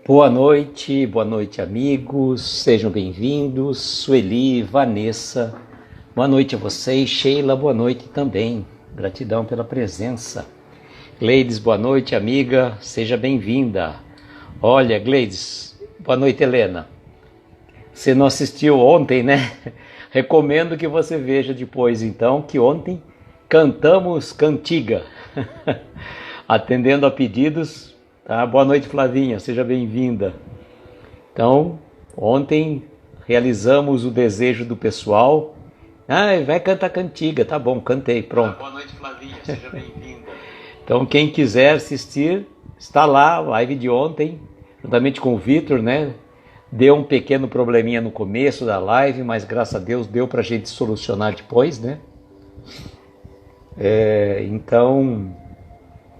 Boa noite amigos, sejam bem-vindos, Sueli, Vanessa, boa noite a vocês, Sheila, boa noite também, gratidão pela presença. Gleides, boa noite amiga, seja bem-vinda. Olha Gleides, boa noite Helena, você não assistiu ontem, né? Recomendo que você veja depois então, que ontem cantamos cantiga, atendendo a pedidos. Tá? Boa noite, Flavinha, seja bem-vinda. Então, ontem realizamos o desejo do pessoal. Vai cantar cantiga, tá bom, cantei, pronto. Boa noite, Flavinha, seja bem-vinda. Então, quem quiser assistir, está lá, a live de ontem, juntamente com o Vitor, né? Deu um pequeno probleminha no começo da live, mas graças a Deus deu pra gente solucionar depois, né? Então,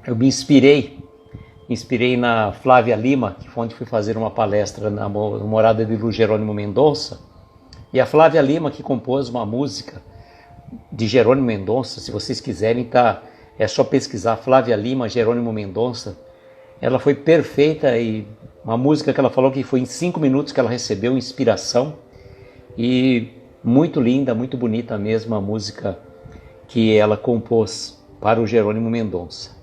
eu me inspirei na Flávia Lima, que foi onde fui fazer uma palestra na morada de Lu Jerônimo Mendonça. E a Flávia Lima que compôs uma música de Jerônimo Mendonça, se vocês quiserem, tá, é só pesquisar Flávia Lima, Jerônimo Mendonça. Ela foi perfeita e uma música que ela falou que foi em 5 minutos que ela recebeu inspiração. E muito linda, muito bonita mesmo a música que ela compôs para o Jerônimo Mendonça.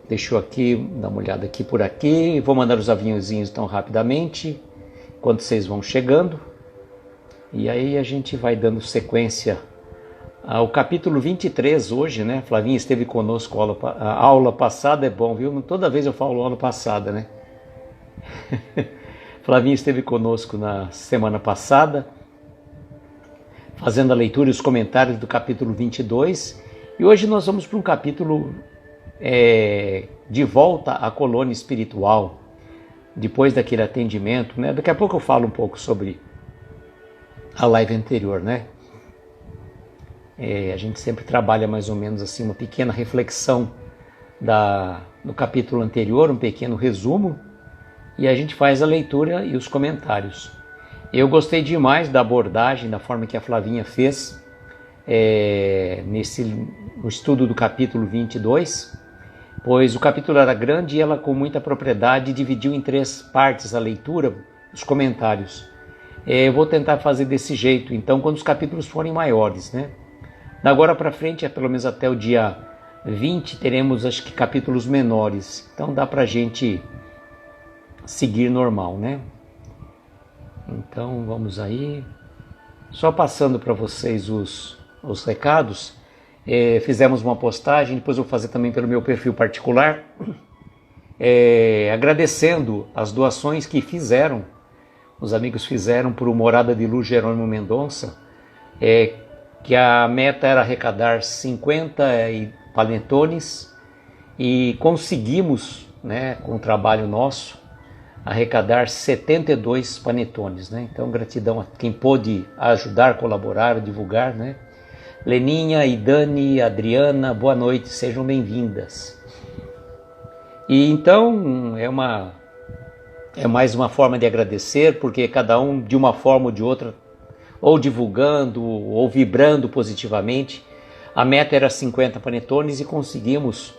Deixa eu aqui dar uma olhada aqui por aqui. Vou mandar os aviãozinhos tão rapidamente, enquanto vocês vão chegando. E aí a gente vai dando sequência ao capítulo 23 hoje, né? Flavinha esteve conosco a aula passada, é bom, viu? Toda vez eu falo aula passada, né? Flavinha esteve conosco na semana passada, fazendo a leitura e os comentários do capítulo 22. E hoje nós vamos para um capítulo... de volta à colônia espiritual, depois daquele atendimento, né? Daqui a pouco eu falo um pouco sobre a live anterior, né? A gente sempre trabalha mais ou menos assim, uma pequena reflexão do capítulo anterior, um pequeno resumo, e a gente faz a leitura e os comentários. Eu gostei demais da abordagem, da forma que a Flavinha fez, no estudo do capítulo 22, pois o capítulo era grande e ela com muita propriedade dividiu em 3 partes a leitura, os comentários. Eu vou tentar fazer desse jeito, então, quando os capítulos forem maiores, né? Da agora para frente, pelo menos até o dia 20, teremos, acho que, capítulos menores. Então dá pra gente seguir normal, né? Então, vamos aí. Só passando para vocês os recados. Fizemos uma postagem, depois eu vou fazer também pelo meu perfil particular, agradecendo as doações que os amigos fizeram para o Morada de Lu Jerônimo Mendonça, que a meta era arrecadar 50 panetones e conseguimos, né, com o trabalho nosso, arrecadar 72 panetones, né? Então gratidão a quem pôde ajudar, colaborar, divulgar, né? Leninha e Dani, Adriana, boa noite, sejam bem-vindas. E então é mais uma forma de agradecer, porque cada um de uma forma ou de outra, ou divulgando, ou vibrando positivamente. A meta era 50 panetones e conseguimos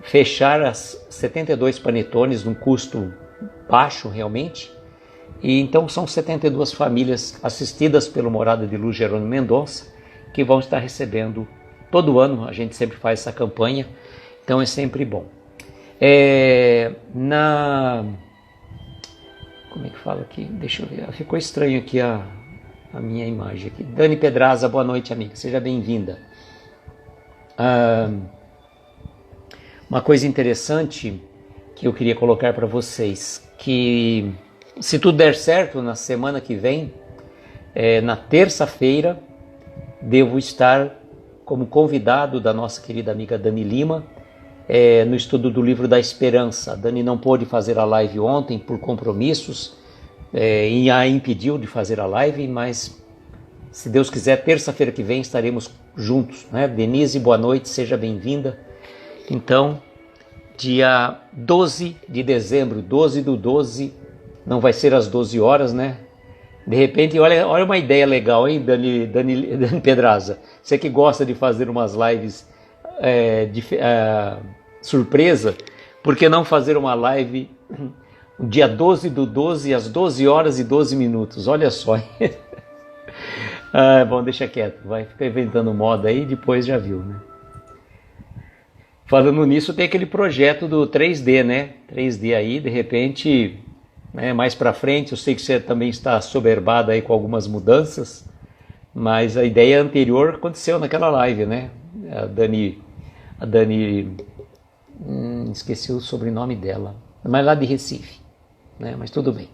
fechar as 72 panetones num custo baixo realmente. E então são 72 famílias assistidas pelo Morada de Luz Jerônimo Mendonça, que vão estar recebendo todo ano. A gente sempre faz essa campanha, então é sempre bom. Como é que fala aqui? Deixa eu ver, ficou estranho aqui a minha imagem aqui. Dani Pedraza, boa noite amiga, seja bem-vinda. Uma coisa interessante que eu queria colocar para vocês, que se tudo der certo, na semana que vem, na terça-feira, devo estar como convidado da nossa querida amiga Dani Lima, no estudo do livro da Esperança. A Dani não pôde fazer a live ontem por compromissos, e a impediu de fazer a live, mas se Deus quiser, terça-feira que vem estaremos juntos, né? Denise, boa noite, seja bem-vinda. Então, dia 12 de dezembro, 12/12, não vai ser às 12 horas, né? De repente, olha uma ideia legal, hein, Dani Pedraza? Você que gosta de fazer umas lives surpresa, por que não fazer uma live dia 12/12, às 12 horas e 12 minutos. Olha só. Bom, deixa quieto. Vai ficar inventando moda aí, depois já viu, né? Falando nisso, tem aquele projeto do 3D, né? 3D aí, de repente, né, mais para frente, eu sei que você também está assoberbado aí com algumas mudanças, mas a ideia anterior aconteceu naquela live, né? A Dani, esqueci o sobrenome dela, mas lá de Recife, né? Mas tudo bem.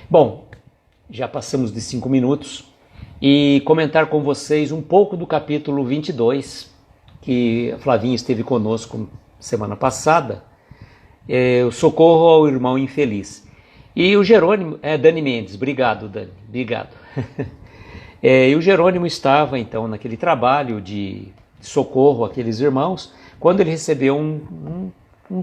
Bom, já passamos de 5 minutos e comentar com vocês um pouco do capítulo 22, que a Flavinha esteve conosco semana passada, o socorro ao irmão infeliz. E o Jerônimo, Dani Mendes, obrigado Dani, obrigado. E o Jerônimo estava então naquele trabalho de socorro àqueles irmãos, quando ele recebeu um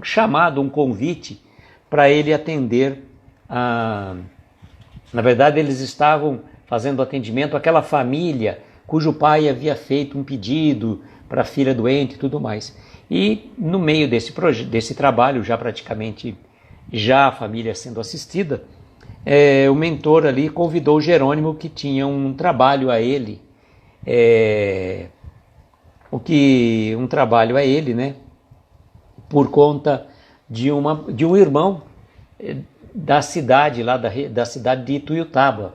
chamado, um convite para ele atender na verdade eles estavam fazendo atendimento àquela família cujo pai havia feito um pedido para a filha doente e tudo mais. E no meio desse trabalho, já praticamente a família sendo assistida, o mentor ali convidou o Jerônimo, que tinha um trabalho a ele, né, por conta de um irmão da cidade, lá da cidade de Ituiutaba,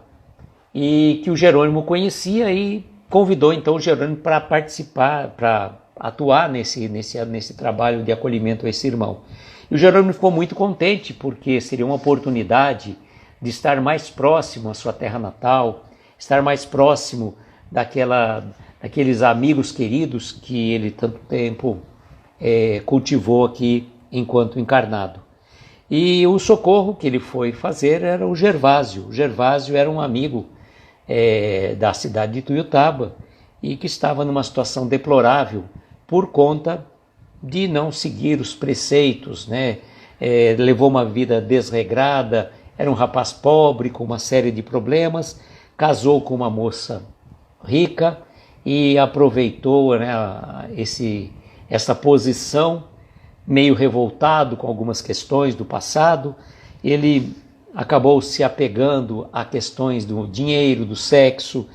e que o Jerônimo conhecia e convidou então o Jerônimo para participar, para atuar nesse trabalho de acolhimento a esse irmão. E o Jerônimo ficou muito contente, porque seria uma oportunidade de estar mais próximo à sua terra natal, estar mais próximo daqueles amigos queridos que ele tanto tempo cultivou aqui enquanto encarnado. E o socorro que ele foi fazer era o Gervásio. O Gervásio era um amigo da cidade de Ituiutaba e que estava numa situação deplorável por conta de não seguir os preceitos, né? Levou uma vida desregrada, era um rapaz pobre com uma série de problemas, casou com uma moça rica e aproveitou, né, essa posição, meio revoltado com algumas questões do passado. Ele acabou se apegando a questões do dinheiro, do sexo,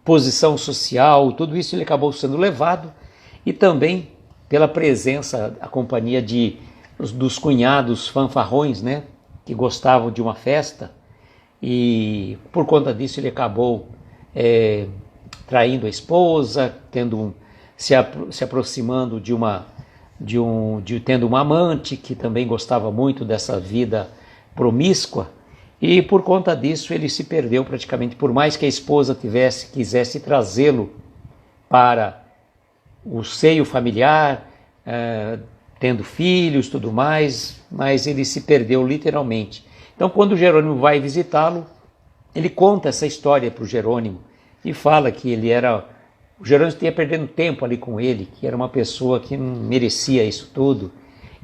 posição social, tudo isso ele acabou sendo levado, e também pela presença, a companhia dos cunhados fanfarrões, né, que gostavam de uma festa, e por conta disso ele acabou traindo a esposa, se aproximando tendo uma amante que também gostava muito dessa vida promíscua, e por conta disso ele se perdeu praticamente, por mais que a esposa quisesse trazê-lo para o seio familiar, tendo filhos, tudo mais, mas ele se perdeu literalmente. Então, quando o Jerônimo vai visitá-lo, ele conta essa história para o Jerônimo e fala que o Jerônimo tinha perdendo tempo ali com ele, que era uma pessoa que não merecia isso tudo.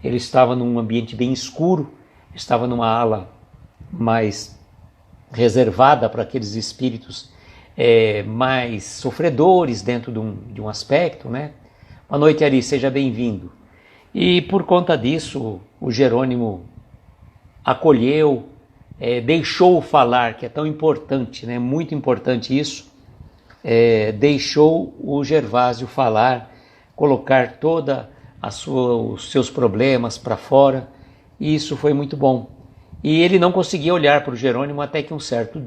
Ele estava num ambiente bem escuro, estava numa ala mais reservada para aqueles espíritos mais sofredores dentro de um aspecto, né? Boa noite, Ari, seja bem-vindo. E por conta disso, o Jerônimo acolheu, deixou falar, que é tão importante, né? Muito importante isso. Deixou o Gervásio falar, colocar toda os seus problemas para fora, e isso foi muito bom. E ele não conseguia olhar para o Jerônimo até que um certo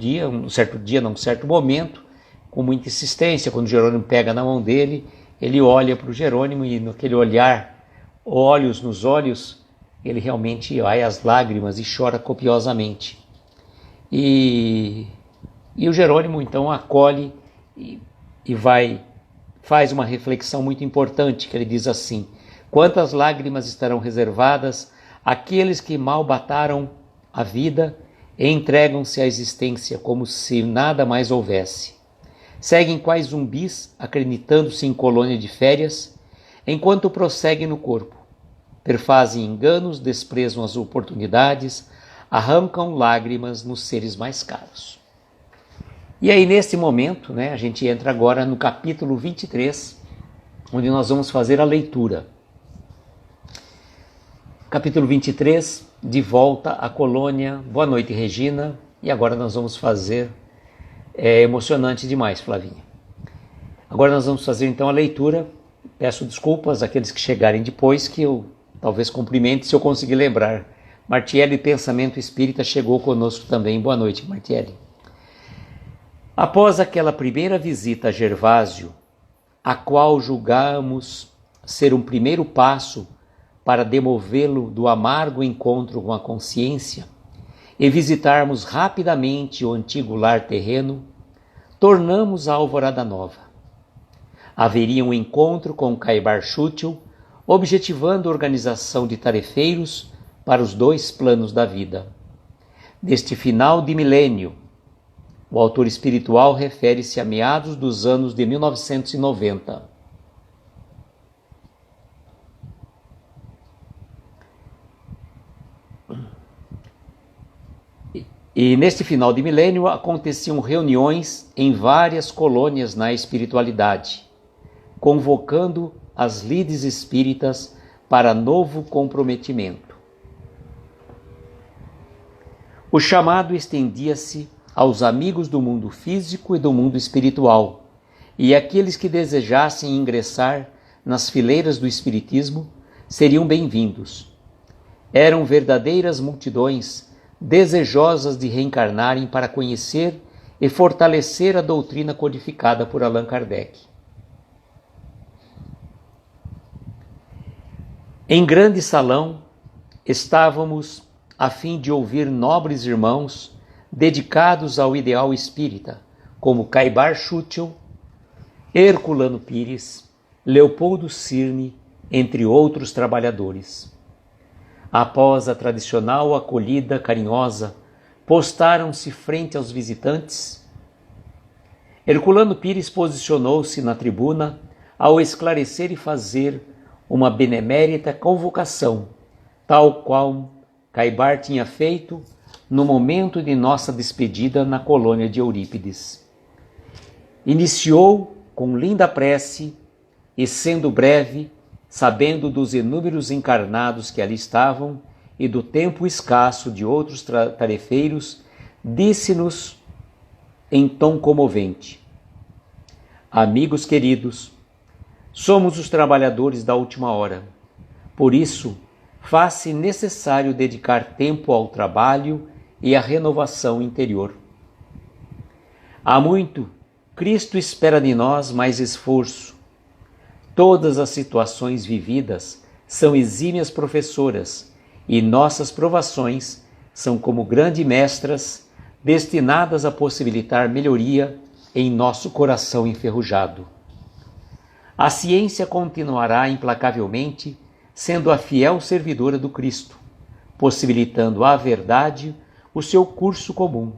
momento, com muita insistência, quando o Jerônimo pega na mão dele, ele olha para o Jerônimo e naquele olhar, olhos nos olhos, ele realmente vai às lágrimas e chora copiosamente. E o Jerônimo então acolhe e faz uma reflexão muito importante, que ele diz assim: quantas lágrimas estarão reservadas àqueles que malbataram a vida e entregam-se à existência como se nada mais houvesse. Seguem quais zumbis, acreditando-se em colônia de férias, enquanto prosseguem no corpo. Perfazem enganos, desprezam as oportunidades, arrancam lágrimas nos seres mais caros. E aí, nesse momento, né, a gente entra agora no capítulo 23, onde nós vamos fazer a leitura. Capítulo 23 de volta à colônia. Boa noite, Regina. E agora nós vamos fazer... É emocionante demais, Flavinha. Agora nós vamos fazer então a leitura. Peço desculpas àqueles que chegarem depois, que eu talvez cumprimente se eu conseguir lembrar. Martiele Pensamento Espírita chegou conosco também. Boa noite, Martiele. Após aquela primeira visita a Gervásio, a qual julgamos ser um primeiro passo para demovê-lo do amargo encontro com a consciência e visitarmos rapidamente o antigo lar terreno, tornamos a Alvorada Nova. Haveria um encontro com Caibar Chútil, objetivando a organização de tarefeiros para os dois planos da vida. Neste final de milênio, o autor espiritual refere-se a meados dos anos de 1990. E neste final de milênio aconteciam reuniões em várias colônias na espiritualidade, convocando as lides espíritas para novo comprometimento. O chamado estendia-se aos amigos do mundo físico e do mundo espiritual, e aqueles que desejassem ingressar nas fileiras do espiritismo seriam bem-vindos. Eram verdadeiras multidões desejosas de reencarnarem para conhecer e fortalecer a doutrina codificada por Allan Kardec. Em grande salão estávamos a fim de ouvir nobres irmãos dedicados ao ideal espírita, como Caibar Chútil, Herculano Pires, Leopoldo Cirne, entre outros trabalhadores. Após a tradicional acolhida carinhosa, postaram-se frente aos visitantes. Herculano Pires posicionou-se na tribuna ao esclarecer e fazer uma benemérita convocação, tal qual Caibar tinha feito no momento de nossa despedida na colônia de Eurípides. Iniciou com linda prece e, sendo breve, sabendo dos inúmeros encarnados que ali estavam e do tempo escasso de outros tarefeiros, disse-nos em tom comovente: amigos queridos, somos os trabalhadores da última hora. Por isso, faz-se necessário dedicar tempo ao trabalho e à renovação interior. Há muito, Cristo espera de nós mais esforço. Todas as situações vividas são exímias professoras e nossas provações são como grandes mestras destinadas a possibilitar melhoria em nosso coração enferrujado. A ciência continuará implacavelmente sendo a fiel servidora do Cristo, possibilitando à verdade o seu curso comum.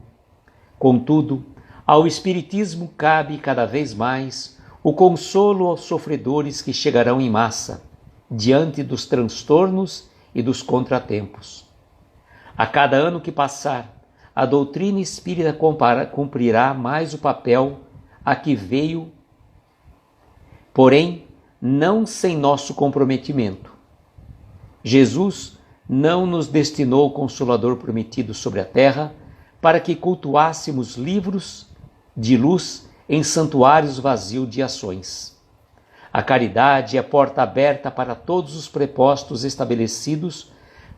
Contudo, ao Espiritismo cabe cada vez mais o consolo aos sofredores que chegarão em massa, diante dos transtornos e dos contratempos. A cada ano que passar, a doutrina espírita cumprirá mais o papel a que veio, porém, não sem nosso comprometimento. Jesus não nos destinou o Consolador prometido sobre a terra para que cultuássemos livros de luz em santuários vazios de ações. A caridade é a porta aberta para todos os prepostos estabelecidos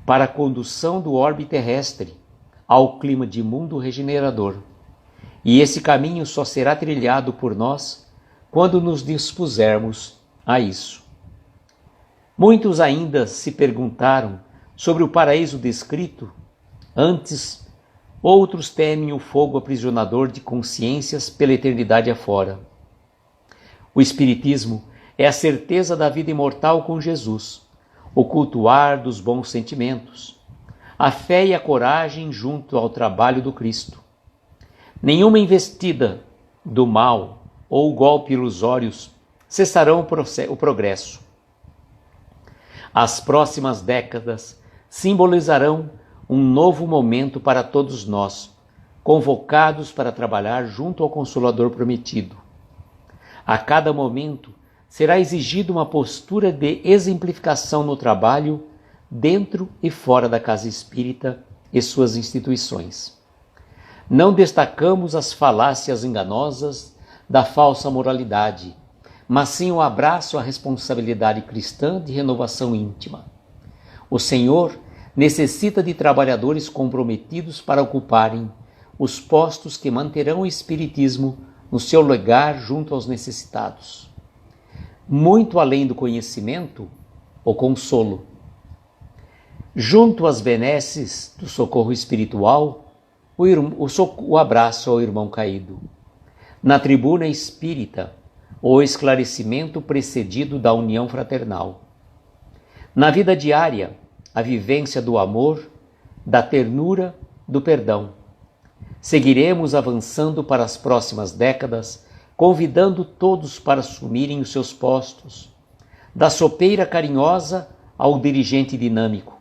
para a condução do orbe terrestre ao clima de mundo regenerador. E esse caminho só será trilhado por nós quando nos dispusermos a isso. Muitos ainda se perguntaram sobre o paraíso descrito. Antes, outros temem o fogo aprisionador de consciências pela eternidade afora. O Espiritismo é a certeza da vida imortal com Jesus, o cultuar dos bons sentimentos, a fé e a coragem junto ao trabalho do Cristo. Nenhuma investida do mal ou golpe ilusórios cessarão o progresso. As próximas décadas simbolizarão um novo momento para todos nós, convocados para trabalhar junto ao Consolador prometido. A cada momento será exigida uma postura de exemplificação no trabalho dentro e fora da casa espírita e suas instituições. Não destacamos as falácias enganosas da falsa moralidade, mas sim o abraço à responsabilidade cristã de renovação íntima. O Senhor necessita de trabalhadores comprometidos para ocuparem os postos que manterão o Espiritismo no seu lugar junto aos necessitados. Muito além do conhecimento, o consolo. Junto às benesses do socorro espiritual, o abraço ao irmão caído. Na tribuna espírita, o esclarecimento precedido da união fraternal. Na vida diária, a vivência do amor, da ternura, do perdão. Seguiremos avançando para as próximas décadas, convidando todos para assumirem os seus postos, da sopeira carinhosa ao dirigente dinâmico,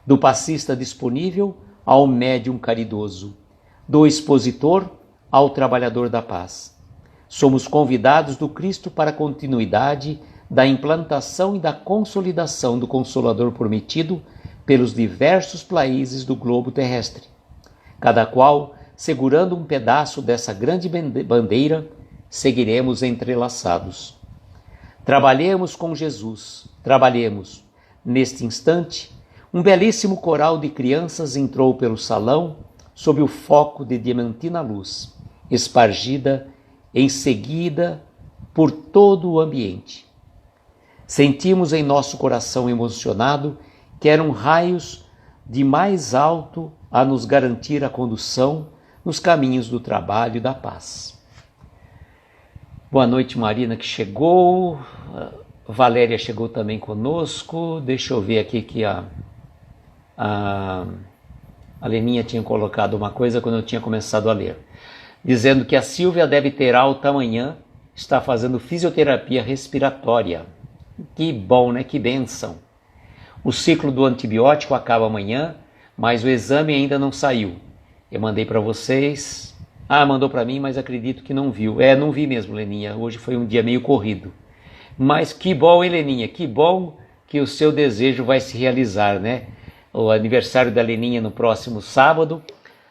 do passista disponível ao médium caridoso, do expositor ao trabalhador da paz. Somos convidados do Cristo para a continuidade da implantação e da consolidação do Consolador prometido pelos diversos países do globo terrestre, cada qual segurando um pedaço dessa grande bandeira, seguiremos entrelaçados. Trabalhemos com Jesus, trabalhemos. Neste instante, um belíssimo coral de crianças entrou pelo salão sob o foco de diamantina luz, espargida em seguida por todo o ambiente. Sentimos em nosso coração emocionado que eram raios de mais alto a nos garantir a condução nos caminhos do trabalho e da paz. Boa noite, Marina, que chegou. Valéria chegou também conosco. Deixa eu ver aqui que a Leninha tinha colocado uma coisa quando eu tinha começado a ler, dizendo que a Silvia deve ter alta amanhã, está fazendo fisioterapia respiratória. Que bom, né? Que bênção. O ciclo do antibiótico acaba amanhã, mas o exame ainda não saiu. Eu mandei para vocês. Mandou para mim, mas acredito que não viu. Não vi mesmo, Leninha. Hoje foi um dia meio corrido. Mas que bom, hein, Leninha? Que bom que o seu desejo vai se realizar, né? O aniversário da Leninha no próximo sábado,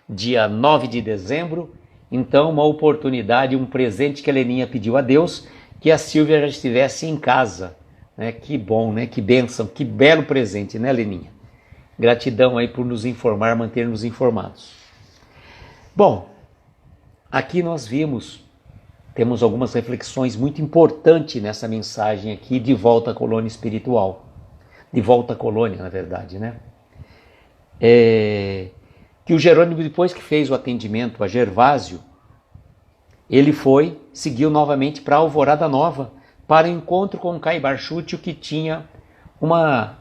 dia 9 de dezembro. Então, uma oportunidade, um presente que a Leninha pediu a Deus, que a Silvia já estivesse em casa. Né? Que bom, né? Que bênção, que belo presente, né, Leninha? Gratidão aí por nos informar, manter-nos informados. Bom, aqui nós temos algumas reflexões muito importantes nessa mensagem aqui de volta à colônia espiritual. De volta à colônia, na verdade, né? Que o Jerônimo, depois que fez o atendimento a Gervásio, ele seguiu novamente para Alvorada Nova, para o encontro com Caibar Chútil, que tinha uma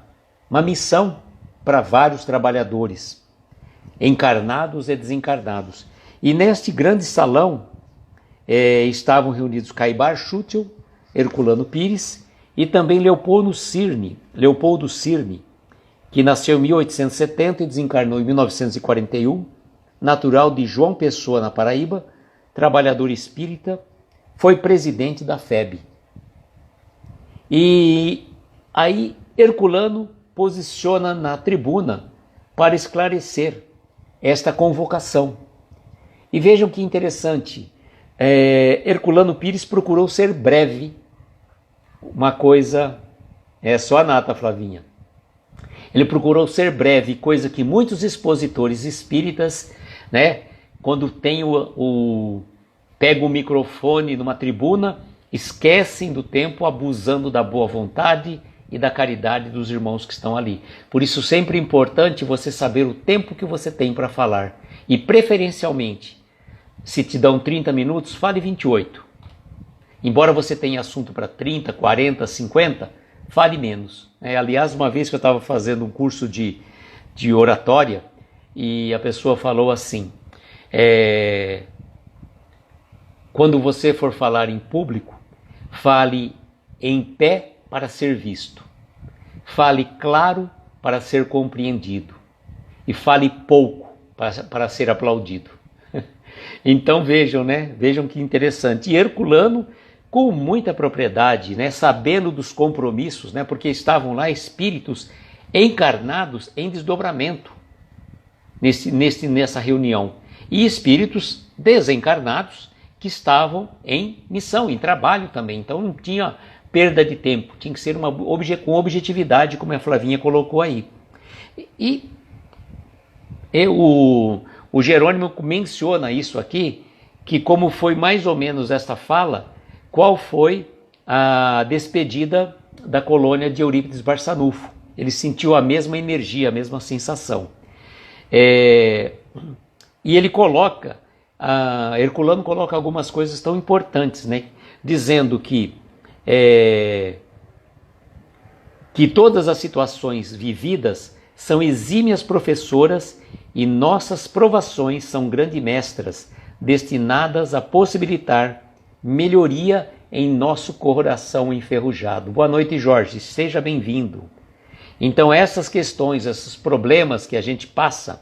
missão para vários trabalhadores, encarnados e desencarnados. E neste grande salão estavam reunidos Caibar Chútil, Herculano Pires e também Leopoldo Cirne, que nasceu em 1870 e desencarnou em 1941, natural de João Pessoa, na Paraíba, trabalhador espírita, foi presidente da FEB. E aí Herculano posiciona na tribuna para esclarecer esta convocação. E vejam que interessante, Herculano Pires procurou ser breve, uma coisa, só a nata, Flavinha. Ele procurou ser breve, coisa que muitos expositores espíritas, né, quando pegam o microfone numa tribuna, esquecem do tempo, abusando da boa vontade e da caridade dos irmãos que estão ali. Por isso sempre é importante você saber o tempo que você tem para falar. E preferencialmente, se te dão 30 minutos, fale 28. Embora você tenha assunto para 30, 40, 50, fale menos. Aliás, uma vez que eu estava fazendo um curso de oratória e a pessoa falou assim, quando você for falar em público, fale em pé para ser visto, fale claro para ser compreendido e fale pouco para ser aplaudido. Então vejam, né? Vejam que interessante. E Herculano, com muita propriedade, né? Sabendo dos compromissos, né? Porque estavam lá espíritos encarnados em desdobramento nessa reunião, e espíritos desencarnados que estavam em missão, em trabalho também. Então não tinha perda de tempo, tinha que ser com objetividade, como a Flavinha colocou aí. E o Jerônimo menciona isso aqui, que como foi mais ou menos esta fala, qual foi a despedida da colônia de Eurípides Barçanufo. Ele sentiu a mesma energia, a mesma sensação. E ele coloca, Herculano coloca algumas coisas tão importantes, né? Dizendo que todas as situações vividas são exímias professoras e nossas provações são grandes mestras, destinadas a possibilitar melhoria em nosso coração enferrujado. Boa noite, Jorge, seja bem-vindo. Então essas questões, esses problemas que a gente passa,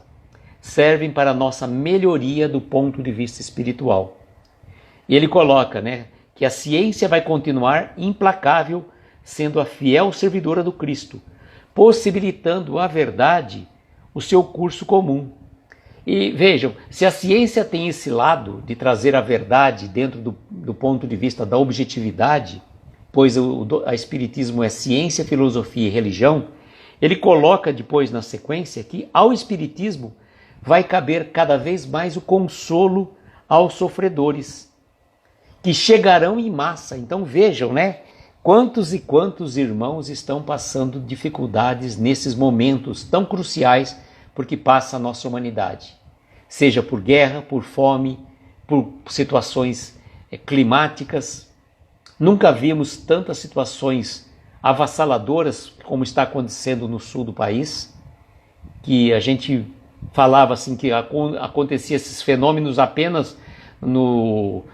servem para a nossa melhoria do ponto de vista espiritual. E ele coloca, né, que a ciência vai continuar implacável, sendo a fiel servidora do Cristo, possibilitando a verdade o seu curso comum. E vejam, se a ciência tem esse lado de trazer a verdade dentro do ponto de vista da objetividade, pois o Espiritismo é ciência, filosofia e religião, ele coloca depois na sequência que ao Espiritismo vai caber cada vez mais o consolo aos sofredores, que chegarão em massa. Então vejam, né? Quantos e quantos irmãos estão passando dificuldades nesses momentos tão cruciais porque passa a nossa humanidade. Seja por guerra, por fome, por situações climáticas. Nunca vimos tantas situações avassaladoras como está acontecendo no sul do país, que a gente falava assim que acontecia esses fenômenos apenas no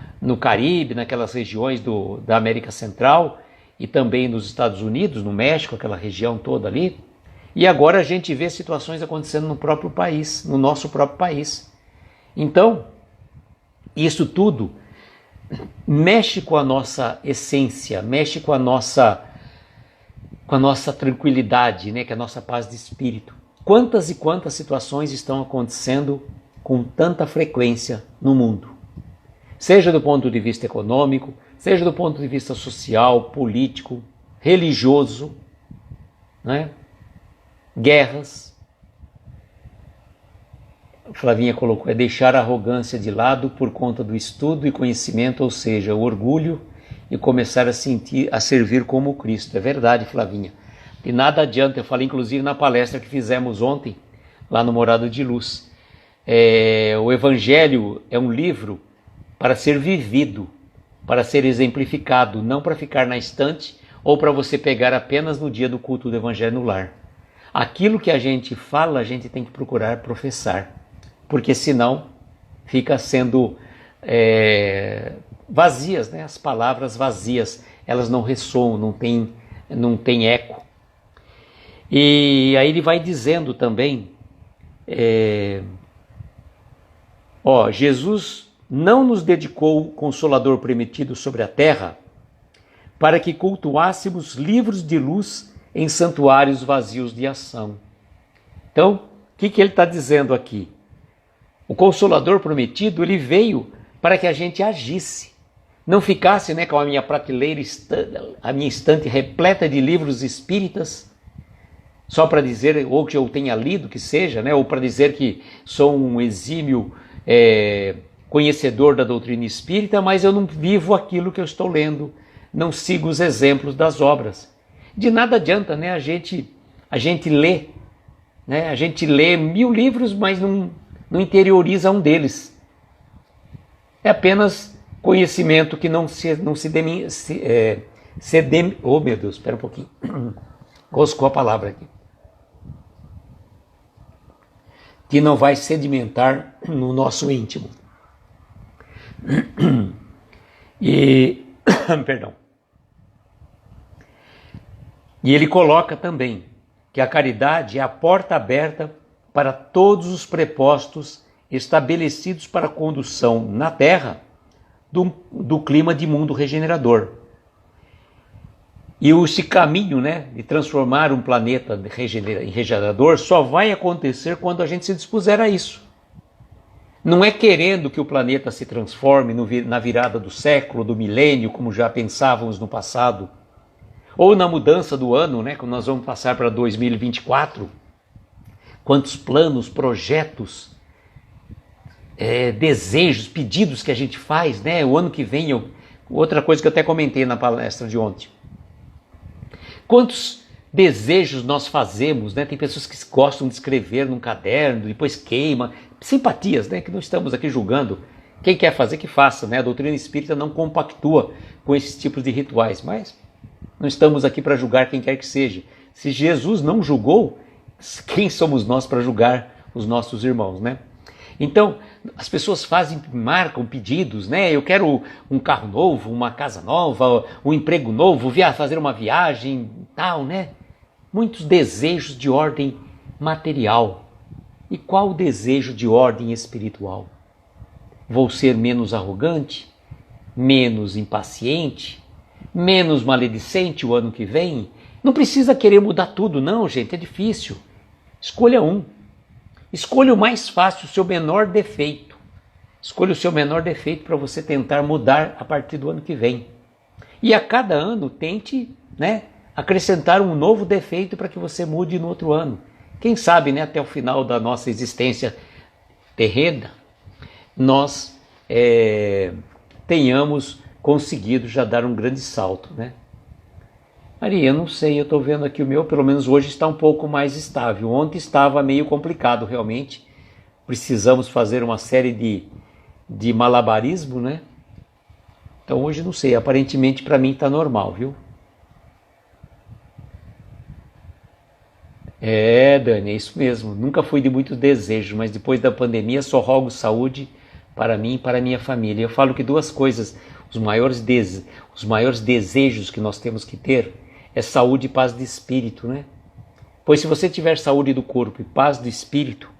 Caribe, naquelas regiões da América Central e também nos Estados Unidos, no México, aquela região toda ali. E agora a gente vê situações acontecendo no próprio país, no nosso próprio país. Então, isso tudo mexe com a nossa essência, mexe com a nossa tranquilidade, né? Que é a nossa paz de espírito. Quantas e quantas situações estão acontecendo com tanta frequência no mundo? Seja do ponto de vista econômico, seja do ponto de vista social, político, religioso, né? Guerras. Flavinha colocou, é deixar a arrogância de lado por conta do estudo e conhecimento, ou seja, o orgulho, e começar a servir como Cristo. É verdade, Flavinha. E nada adianta, eu falei inclusive na palestra que fizemos ontem, lá no Morada de Luz. O Evangelho é um livro para ser vivido, para ser exemplificado, não para ficar na estante ou para você pegar apenas no dia do culto do Evangelho no lar. Aquilo que a gente fala, a gente tem que procurar professar, porque senão fica sendo vazias, né? As palavras vazias, elas não ressoam, não tem eco. E aí ele vai dizendo também, Jesus não nos dedicou o Consolador prometido sobre a terra para que cultuássemos livros de luz em santuários vazios de ação. Então, o que ele está dizendo aqui? O Consolador prometido, ele veio para que a gente agisse, não ficasse, né, com a minha prateleira, a minha estante repleta de livros espíritas, só para dizer, ou que eu tenha lido, que seja, né, ou para dizer que sou um exímio conhecedor da doutrina espírita, mas eu não vivo aquilo que eu estou lendo, não sigo os exemplos das obras. De nada adianta, né, a gente lê, né, a gente lê 1000 livros, mas não interioriza um deles. É apenas conhecimento que oh meu Deus, espera um pouquinho, roscou a palavra aqui, que não vai sedimentar no nosso íntimo. Perdão. E ele coloca também que a caridade é a porta aberta para todos os prepostos estabelecidos para a condução na Terra do clima de mundo regenerador. E esse caminho, né, de transformar um planeta em regenerador só vai acontecer quando a gente se dispuser a isso. Não é querendo que o planeta se transforme na virada do século, do milênio, como já pensávamos no passado, ou na mudança do ano, né, quando nós vamos passar para 2024. Quantos planos, projetos, desejos, pedidos que a gente faz, né? O ano que vem, outra coisa que eu até comentei na palestra de ontem. Quantos desejos nós fazemos, né? Tem pessoas que gostam de escrever num caderno, depois queima. Simpatias, né? Que não estamos aqui julgando. Quem quer fazer, que faça, né? A doutrina espírita não compactua com esses tipos de rituais, mas não estamos aqui para julgar quem quer que seja. Se Jesus não julgou, quem somos nós para julgar os nossos irmãos, né? Então, as pessoas marcam pedidos, né? Eu quero um carro novo, uma casa nova, um emprego novo, fazer uma viagem, tal, né? Muitos desejos de ordem material. E qual o desejo de ordem espiritual? Vou ser menos arrogante, menos impaciente, menos maledicente o ano que vem? Não precisa querer mudar tudo, não, gente, é difícil. Escolha um. Escolha o mais fácil, o seu menor defeito. Escolha o seu menor defeito para você tentar mudar a partir do ano que vem. E a cada ano tente, né, acrescentar um novo defeito para que você mude no outro ano. Quem sabe, né, até o final da nossa existência terrena, nós tenhamos conseguido já dar um grande salto, né? Maria, eu não sei, eu estou vendo aqui o meu, pelo menos hoje está um pouco mais estável. Ontem estava meio complicado realmente. Precisamos fazer uma série de malabarismo, né? Então hoje não sei, aparentemente para mim está normal, viu? Dani, é isso mesmo. Nunca fui de muitos desejos, mas depois da pandemia só rogo saúde para mim e para a minha família. Eu falo que duas coisas, os maiores desejos que nós temos que ter é saúde e paz de espírito, né? Pois se você tiver saúde do corpo e paz do espírito,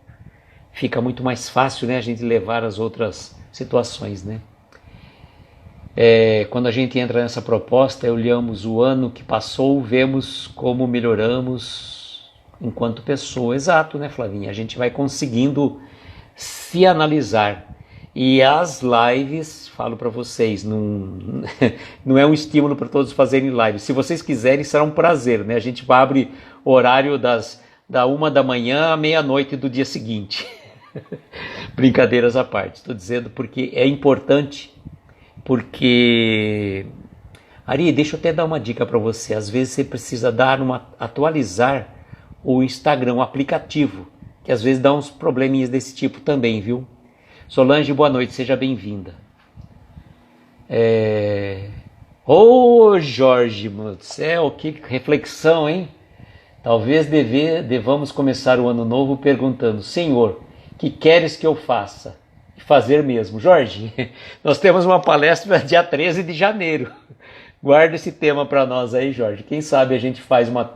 fica muito mais fácil, né, a gente levar as outras situações, né? Quando a gente entra nessa proposta, olhamos o ano que passou, vemos como melhoramos enquanto pessoa. Exato, né, Flavinha? A gente vai conseguindo se analisar. E as lives, falo para vocês, não é um estímulo para todos fazerem lives. Se vocês quiserem, será um prazer, né? A gente abre horário da 1 da manhã à meia-noite do dia seguinte. Brincadeiras à parte, estou dizendo porque é importante, porque... Ari, deixa eu até dar uma dica para você. Às vezes você precisa atualizar o Instagram, o aplicativo, que às vezes dá uns probleminhas desse tipo também, viu? Solange, boa noite, seja bem-vinda. Jorge, meu céu, que reflexão, hein? Talvez devamos começar o ano novo perguntando: Senhor, que queres que eu faça? E fazer mesmo. Jorge, nós temos uma palestra dia 13 de janeiro. Guarda esse tema para nós aí, Jorge. Quem sabe a gente faz uma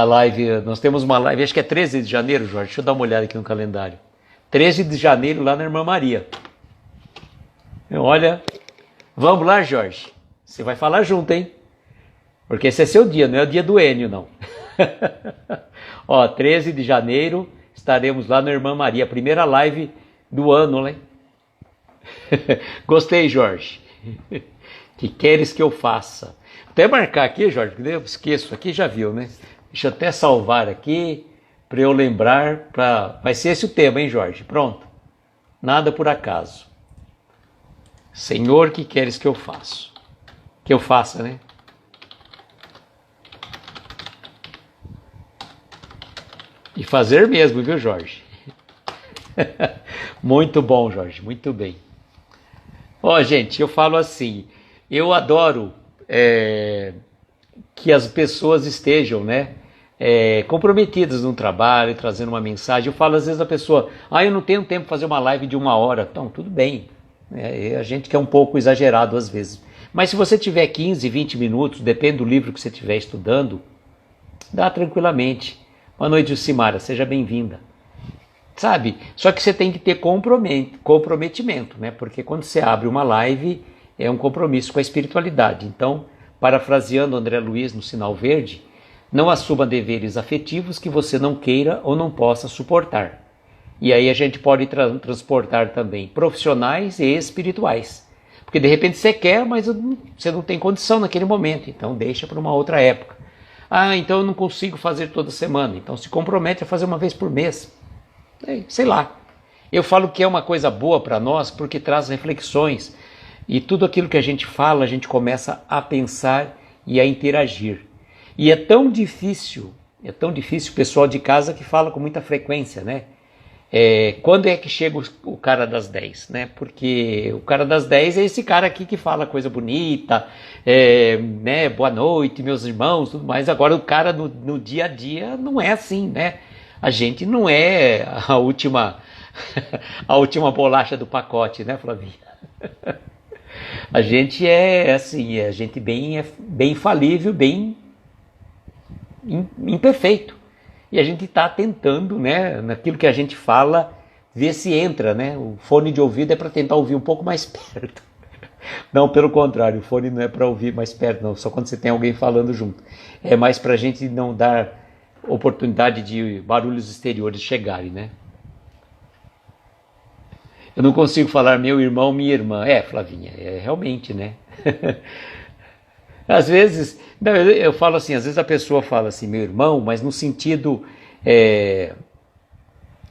live. Nós temos uma live, acho que é 13 de janeiro, Jorge. Deixa eu dar uma olhada aqui no calendário. 13 de janeiro lá na Irmã Maria. Olha, vamos lá, Jorge. Você vai falar junto, hein? Porque esse é seu dia, não é o dia do Enio, não. 13 de janeiro estaremos lá na Irmã Maria, a primeira live do ano, né? Gostei, Jorge. Que queres que eu faça? Até marcar aqui, Jorge, que eu esqueço aqui, já viu, né? Deixa eu até salvar aqui, para eu lembrar, vai ser esse o tema, hein, Jorge? Pronto. Nada por acaso. Senhor, que queres que eu faça? Que eu faça, né? E fazer mesmo, viu, Jorge? Muito bom, Jorge, muito bem. Gente, eu falo assim, eu adoro que as pessoas estejam, né, comprometidas no trabalho, trazendo uma mensagem. Eu falo às vezes a pessoa, eu não tenho tempo para fazer uma live de 1 hora. Então, tudo bem. A gente que é um pouco exagerado às vezes. Mas se você tiver 15, 20 minutos, depende do livro que você estiver estudando, dá tranquilamente. Boa noite, Jucimara, seja bem-vinda. Sabe? Só que você tem que ter comprometimento, né? Porque quando você abre uma live, é um compromisso com a espiritualidade. Então, parafraseando André Luiz no Sinal Verde, não assuma deveres afetivos que você não queira ou não possa suportar. E aí a gente pode transportar também profissionais e espirituais. Porque de repente você quer, mas você não tem condição naquele momento, então deixa para uma outra época. Ah, então eu não consigo fazer toda semana, então se compromete a fazer uma vez por mês. Sei lá. Eu falo que é uma coisa boa para nós porque traz reflexões. E tudo aquilo que a gente fala, a gente começa a pensar e a interagir. E é tão difícil o pessoal de casa que fala com muita frequência, né? Quando é que chega o cara das 10, né? Porque o cara das 10 é esse cara aqui que fala coisa bonita, né? Boa noite, meus irmãos, tudo mais. Agora o cara no dia a dia não é assim, né? A gente não é a última bolacha do pacote, né, Flavinha? A gente é assim, a gente bem falível, bem imperfeito. E a gente está tentando, né, naquilo que a gente fala, ver se entra, né? O fone de ouvido é para tentar ouvir um pouco mais perto. Não, pelo contrário, o fone não é para ouvir mais perto, não, só quando você tem alguém falando junto. É mais para a gente não dar oportunidade de barulhos exteriores chegarem, né? Eu não consigo falar meu irmão, minha irmã. Flavinha, realmente, né? Às vezes, não, eu falo assim, às vezes a pessoa fala assim, meu irmão, mas no sentido...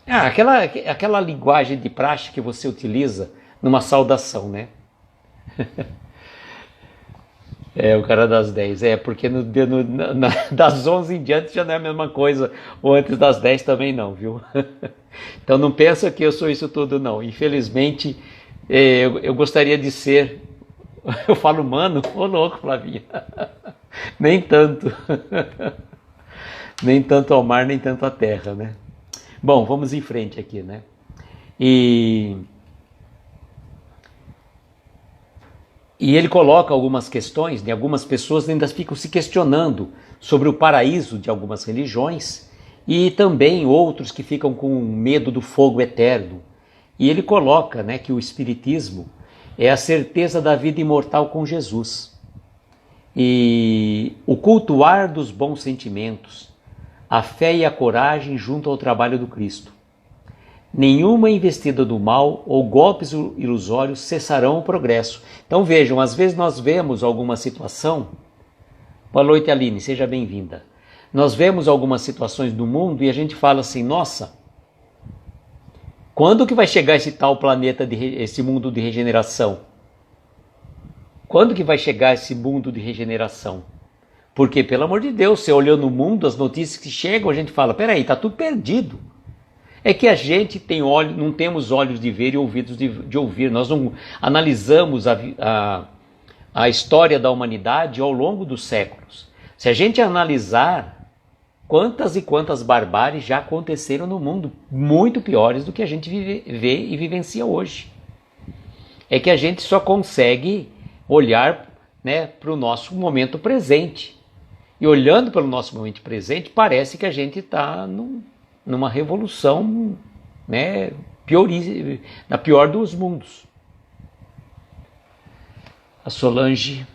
aquela linguagem de praxe que você utiliza numa saudação, né? O cara das 10. Porque das 11 em diante já não é a mesma coisa, ou antes das 10 também não, viu? Então não pensa que eu sou isso tudo, não. Infelizmente, eu gostaria de ser... Eu falo mano, ô louco, Flavinha. Nem tanto. Nem tanto ao mar, nem tanto à terra, né? Bom, vamos em frente aqui, né? E ele coloca algumas questões, né? Algumas pessoas ainda ficam se questionando sobre o paraíso de algumas religiões e também outros que ficam com medo do fogo eterno. E ele coloca, né, que o Espiritismo é a certeza da vida imortal com Jesus. E o cultuar dos bons sentimentos, a fé e a coragem junto ao trabalho do Cristo. Nenhuma investida do mal ou golpes ilusórios cessarão o progresso. Então vejam, às vezes nós vemos alguma situação... Boa noite, Aline, seja bem-vinda. Nós vemos algumas situações do mundo e a gente fala assim, nossa, quando que vai chegar esse tal planeta, esse mundo de regeneração? Quando que vai chegar esse mundo de regeneração? Porque, pelo amor de Deus, você olhando no mundo, as notícias que chegam, a gente fala, peraí, está tudo perdido. É que a gente não temos olhos de ver e ouvidos de ouvir. Nós não analisamos a história da humanidade ao longo dos séculos. Se a gente analisar quantas e quantas barbáries já aconteceram no mundo, muito piores do que a gente vê e vivencia hoje. É que a gente só consegue olhar, né, para o nosso momento presente. E olhando pelo nosso momento presente, parece que a gente está numa revolução, né, na pior dos mundos. A Solange...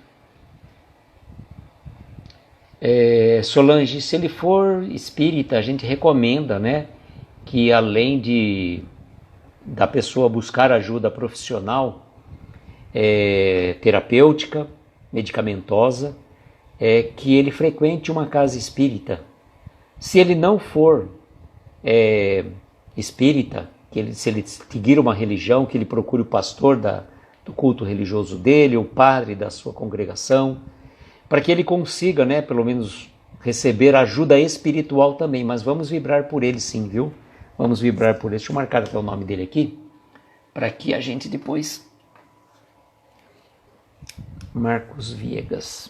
Solange, se ele for espírita, a gente recomenda, né, que além da pessoa buscar ajuda profissional, terapêutica, medicamentosa, que ele frequente uma casa espírita. Se ele não for espírita, se ele seguir uma religião, que ele procure o pastor do culto religioso dele, o padre da sua congregação, para que ele consiga, né, pelo menos receber ajuda espiritual também. Mas vamos vibrar por ele sim, viu? Vamos vibrar por ele. Deixa eu marcar até o nome dele aqui, para que a gente depois... Marcos Viegas.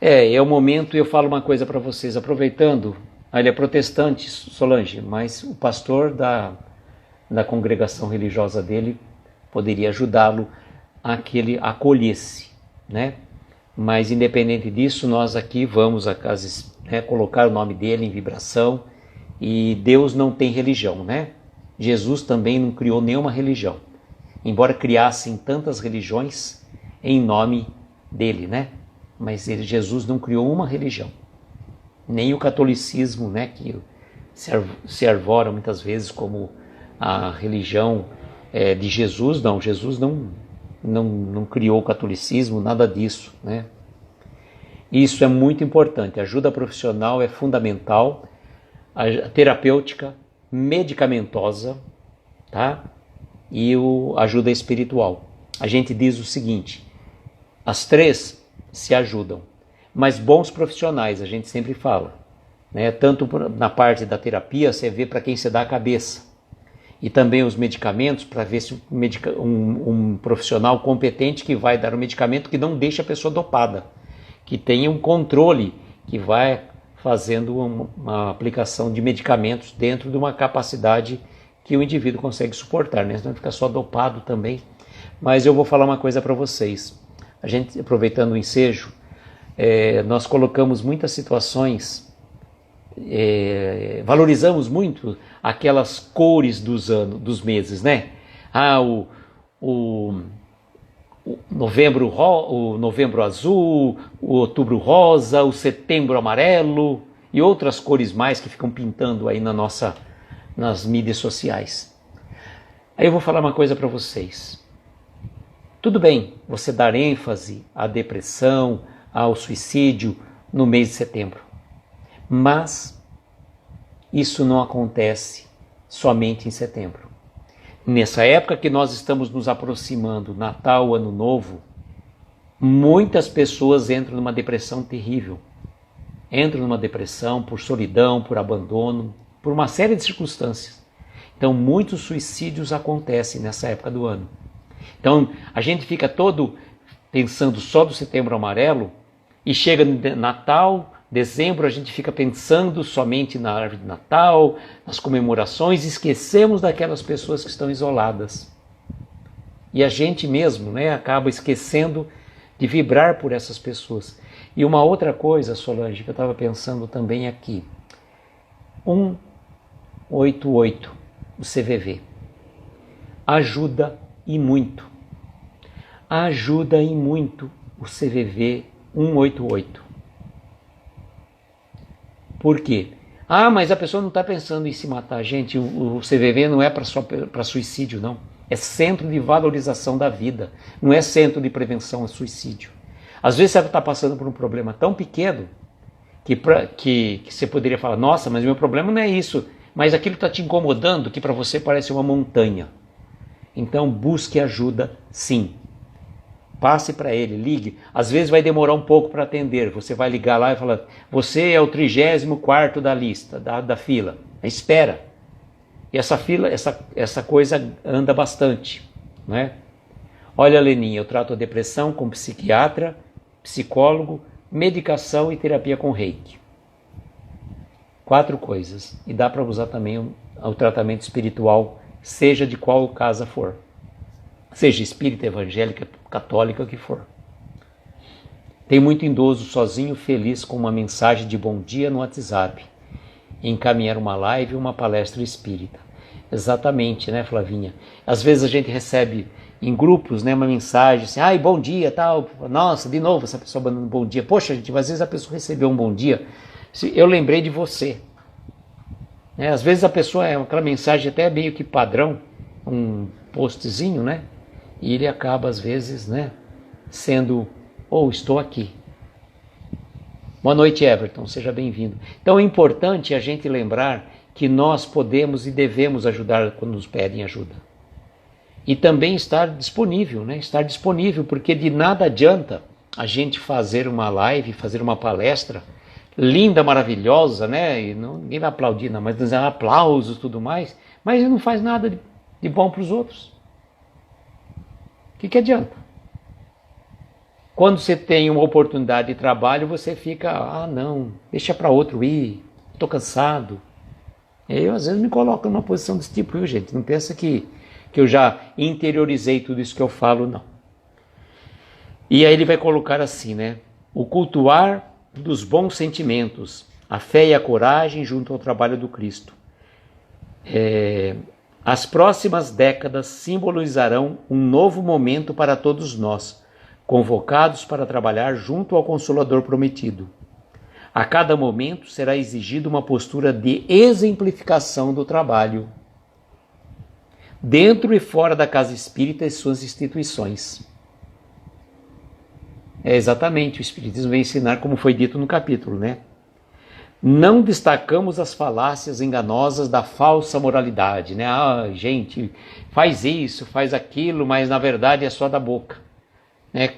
É o momento, eu falo uma coisa para vocês, aproveitando, ele é protestante, Solange, mas o pastor da congregação religiosa dele poderia ajudá-lo a que ele acolhesse, né? Mas independente disso, nós aqui vamos a casa, né, colocar o nome dele em vibração, e Deus não tem religião, né? Jesus também não criou nenhuma religião. embora criassem tantas religiões em nome dele, né? Mas Jesus não criou uma religião, nem o catolicismo, né, que se arvora muitas vezes como a religião de Jesus. Não, Jesus não criou o catolicismo, nada disso, né? Isso é muito importante. A ajuda profissional é fundamental, a terapêutica, medicamentosa, tá? E a ajuda espiritual. A gente diz o seguinte: as três se ajudam, mas bons profissionais, a gente sempre fala, né? Tanto na parte da terapia, você vê para quem você dá a cabeça, e também os medicamentos, para ver se um profissional competente que vai dar um medicamento que não deixa a pessoa dopada, que tenha um controle, que vai fazendo uma aplicação de medicamentos dentro de uma capacidade que o indivíduo consegue suportar, né? Senão fica só dopado também. Mas eu vou falar uma coisa para vocês. A gente, aproveitando o ensejo, nós colocamos muitas situações, valorizamos muito aquelas cores dos meses, né? O novembro azul, o outubro rosa, o setembro amarelo e outras cores mais que ficam pintando aí nas mídias sociais. Aí eu vou falar uma coisa para vocês. Tudo bem você dar ênfase à depressão, ao suicídio no mês de setembro, mas isso não acontece somente em setembro. Nessa época que nós estamos nos aproximando, Natal, Ano Novo, muitas pessoas entram numa depressão terrível. Entram numa depressão por solidão, por abandono, por uma série de circunstâncias. Então, muitos suicídios acontecem nessa época do ano. Então, a gente fica todo pensando só do Setembro Amarelo e chega Natal, dezembro, a gente fica pensando somente na árvore de Natal, nas comemorações, e esquecemos daquelas pessoas que estão isoladas. E a gente mesmo, né, acaba esquecendo de vibrar por essas pessoas. E uma outra coisa, Solange, que eu estava pensando também aqui. 188, o CVV, ajuda e muito. Ajuda e muito o CVV 188. Por quê? Mas a pessoa não está pensando em se matar. Gente, o CVV não é para suicídio, não. É centro de valorização da vida. Não é centro de prevenção ao suicídio. Às vezes você está passando por um problema tão pequeno que você poderia falar, nossa, mas meu problema não é isso. Mas aquilo está te incomodando, que para você parece uma montanha. Então busque ajuda, sim. Passe para ele, ligue. Às vezes vai demorar um pouco para atender. Você vai ligar lá e falar, você é o 34º da lista, da fila. Espera. E essa fila, essa coisa anda bastante, né? Olha, Leninha, eu trato a depressão com psiquiatra, psicólogo, medicação e terapia com reiki. 4 coisas. E dá para usar também o tratamento espiritual, seja de qual casa for. Seja espírita, evangélica, católica, o que for. Tem muito idoso sozinho, feliz com uma mensagem de bom dia no WhatsApp, encaminhar uma live ou uma palestra espírita. Exatamente, né, Flavinha? Às vezes a gente recebe em grupos, né, uma mensagem assim, ai, bom dia, tal. Nossa, de novo essa pessoa mandando bom dia. Poxa, gente, às vezes a pessoa recebeu um bom dia, eu lembrei de você. Às vezes a pessoa aquela mensagem até meio que padrão, um postzinho, né? E ele acaba, às vezes, né, sendo, estou aqui. Boa noite, Everton, seja bem-vindo. Então é importante a gente lembrar que nós podemos e devemos ajudar quando nos pedem ajuda. E também estar disponível, né? Estar disponível, porque de nada adianta a gente fazer uma live, fazer uma palestra linda, maravilhosa, né? E ninguém vai aplaudir, não, mas dizer aplausos e tudo mais, mas ele não faz nada de bom para os outros. O que adianta? Quando você tem uma oportunidade de trabalho, você fica, não, deixa para outro ir, estou cansado. Eu, às vezes, me coloco numa posição desse tipo, viu, gente? Não pensa que eu já interiorizei tudo isso que eu falo, não. E aí ele vai colocar assim, né? O cultuar dos bons sentimentos, a fé e a coragem junto ao trabalho do Cristo. As próximas décadas simbolizarão um novo momento para todos nós, convocados para trabalhar junto ao Consolador prometido. A cada momento será exigida uma postura de exemplificação do trabalho, dentro e fora da casa espírita e suas instituições. Exatamente, o Espiritismo vem ensinar, como foi dito no capítulo, né? Não destacamos as falácias enganosas da falsa moralidade, né? Ah, gente, faz isso, faz aquilo, mas na verdade é só da boca. Né?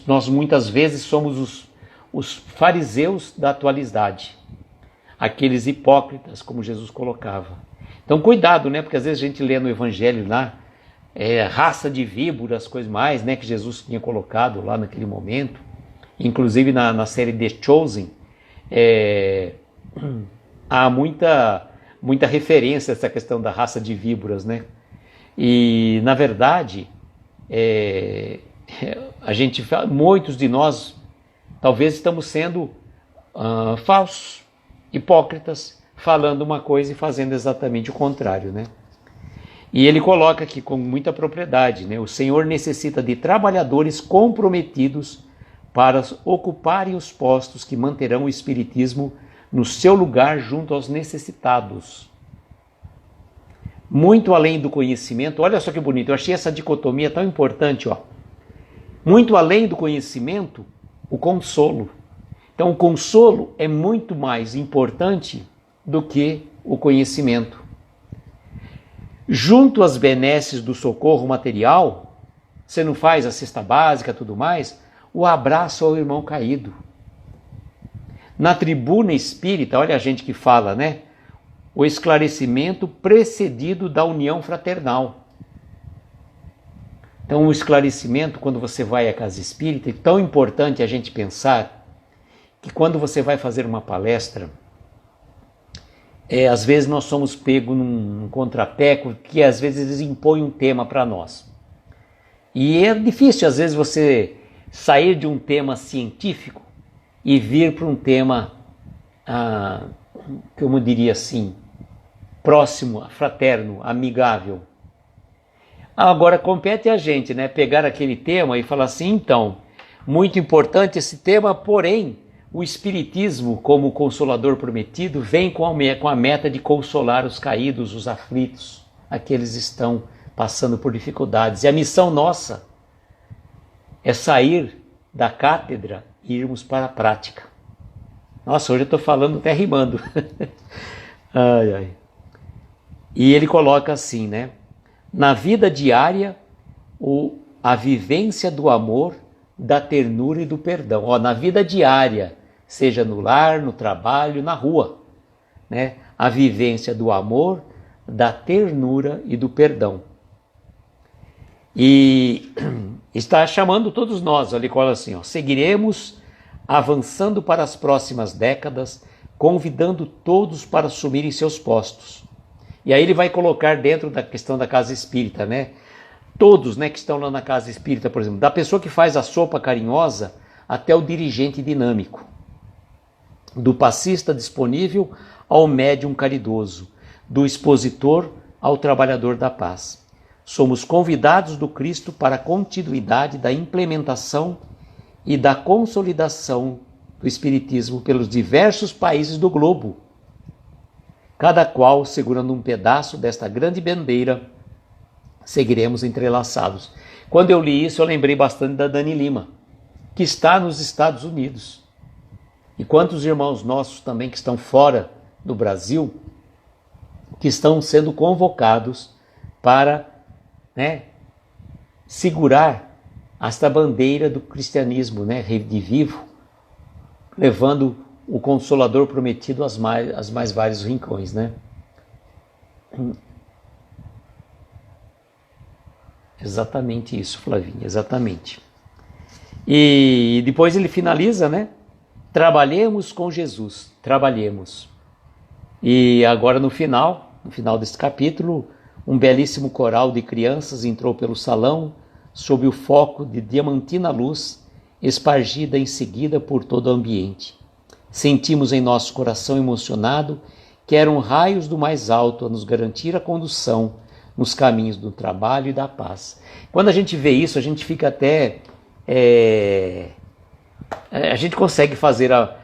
Nós muitas vezes somos os fariseus da atualidade, aqueles hipócritas, como Jesus colocava. Então cuidado, né? Porque às vezes a gente lê no Evangelho lá, raça de víboras, coisas mais, né? Que Jesus tinha colocado lá naquele momento. Inclusive na série The Chosen, há muita referência a essa questão da raça de víboras, né? E na verdade, muitos de nós talvez estamos sendo falsos, hipócritas, falando uma coisa e fazendo exatamente o contrário, né? E ele coloca aqui com muita propriedade, né? O Senhor necessita de trabalhadores comprometidos para ocuparem os postos que manterão o Espiritismo no seu lugar junto aos necessitados. Muito além do conhecimento, olha só que bonito, eu achei essa dicotomia tão importante, ó. Muito além do conhecimento, o consolo. Então o consolo é muito mais importante do que o conhecimento. Junto às benesses do socorro material, você não faz a cesta básica e tudo mais, o abraço ao irmão caído. Na tribuna espírita, olha a gente que fala, né? O esclarecimento precedido da união fraternal. Então o esclarecimento, quando você vai à casa espírita, é tão importante a gente pensar que quando você vai fazer uma palestra, às vezes nós somos pegos num contrapé que às vezes eles impõem um tema para nós. E é difícil às vezes você sair de um tema científico e vir para um tema, como eu diria assim, próximo, fraterno, amigável. Agora compete a gente, né, pegar aquele tema e falar assim, então, muito importante esse tema, porém, o Espiritismo, como Consolador prometido, vem com a meta de consolar os caídos, os aflitos, aqueles que estão passando por dificuldades. E a missão nossa é sair da cátedra e irmos para a prática. Nossa, hoje eu estou falando até rimando. Ai, ai. E ele coloca assim, né? Na vida diária, a vivência do amor, da ternura e do perdão. Ó, na vida diária, seja no lar, no trabalho, na rua, né? A vivência do amor, da ternura e do perdão. E está chamando todos nós, ele fala assim, ó, seguiremos avançando para as próximas décadas, convidando todos para assumirem seus postos. E aí ele vai colocar dentro da questão da casa espírita, né? Todos, né, que estão lá na casa espírita, por exemplo, da pessoa que faz a sopa carinhosa até o dirigente dinâmico, do passista disponível ao médium caridoso, do expositor ao trabalhador da paz. Somos convidados do Cristo para a continuidade da implementação e da consolidação do Espiritismo pelos diversos países do globo, cada qual segurando um pedaço desta grande bandeira, seguiremos entrelaçados. Quando eu li isso, eu lembrei bastante da Dani Lima, que está nos Estados Unidos. E quantos irmãos nossos também que estão fora do Brasil, que estão sendo convocados para, né, segurar esta bandeira do cristianismo, né, de vivo, levando o Consolador prometido aos mais vários rincões, né? Exatamente isso, Flavinha, exatamente. E depois ele finaliza, né? Trabalhemos com Jesus, trabalhemos. E agora no final desse capítulo, um belíssimo coral de crianças entrou pelo salão sob o foco de diamantina luz, espargida em seguida por todo o ambiente. Sentimos em nosso coração emocionado que eram raios do mais alto a nos garantir a condução nos caminhos do trabalho e da paz. Quando a gente vê isso, a gente fica até... a gente consegue fazer a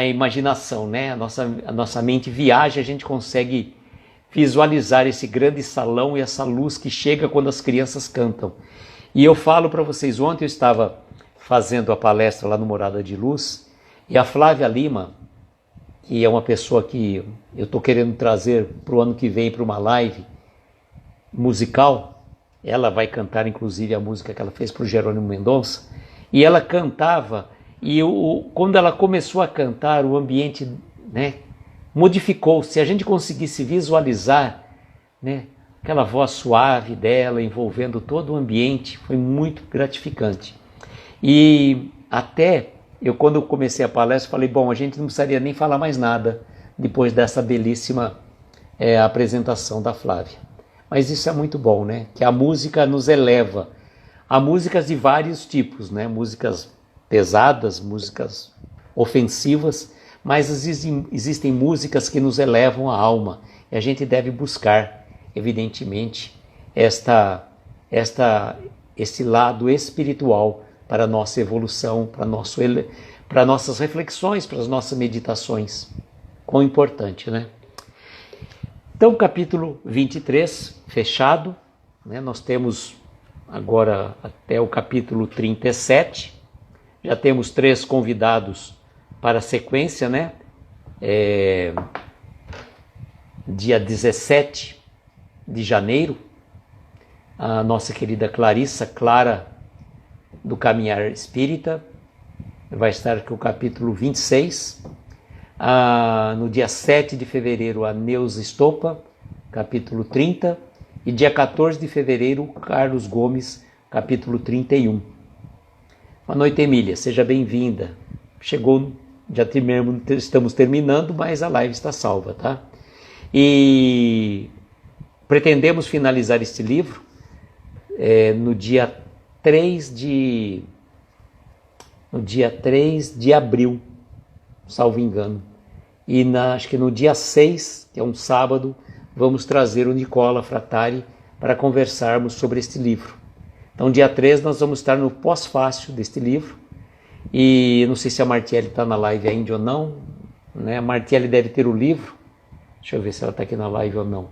imaginação, né? A nossa mente viaja, a gente consegue visualizar esse grande salão e essa luz que chega quando as crianças cantam. E eu falo para vocês, ontem eu estava fazendo a palestra lá no Morada de Luz, e a Flávia Lima, que é uma pessoa que eu estou querendo trazer para o ano que vem para uma live musical, ela vai cantar inclusive a música que ela fez para o Jerônimo Mendonça, e ela cantava, e quando ela começou a cantar, o ambiente, né, modificou. Se a gente conseguisse visualizar, né, aquela voz suave dela envolvendo todo o ambiente, foi muito gratificante. E até quando eu comecei a palestra, falei, bom, a gente não precisaria nem falar mais nada depois dessa belíssima apresentação da Flávia. Mas isso é muito bom, né? Que a música nos eleva. Há músicas de vários tipos, né? Músicas pesadas, músicas ofensivas, mas existem músicas que nos elevam a alma. E a gente deve buscar, evidentemente, esse lado espiritual para a nossa evolução, para nossas reflexões, para as nossas meditações. Quão importante, né? Então, capítulo 23, fechado, né? Nós temos agora até o capítulo 37, já temos 3 convidados para a sequência, né? Dia 17 de janeiro, a nossa querida Clarissa Clara, do Caminhar Espírita, vai estar com o capítulo 26. No dia 7 de fevereiro, a Neuza Estopa, capítulo 30. E dia 14 de fevereiro, Carlos Gomes, capítulo 31. Boa noite, Emília, seja bem-vinda. Chegou, estamos terminando, mas a live está salva, tá? E pretendemos finalizar este livro no dia 3 de abril, salvo engano. E acho que no dia 6, que é um sábado, vamos trazer o Nicola Fratari para conversarmos sobre este livro. Então, dia 3, nós vamos estar no pós-fácil deste livro. E não sei se a Martiele está na live ainda ou não, né? A Martiele deve ter o livro. Deixa eu ver se ela está aqui na live ou não.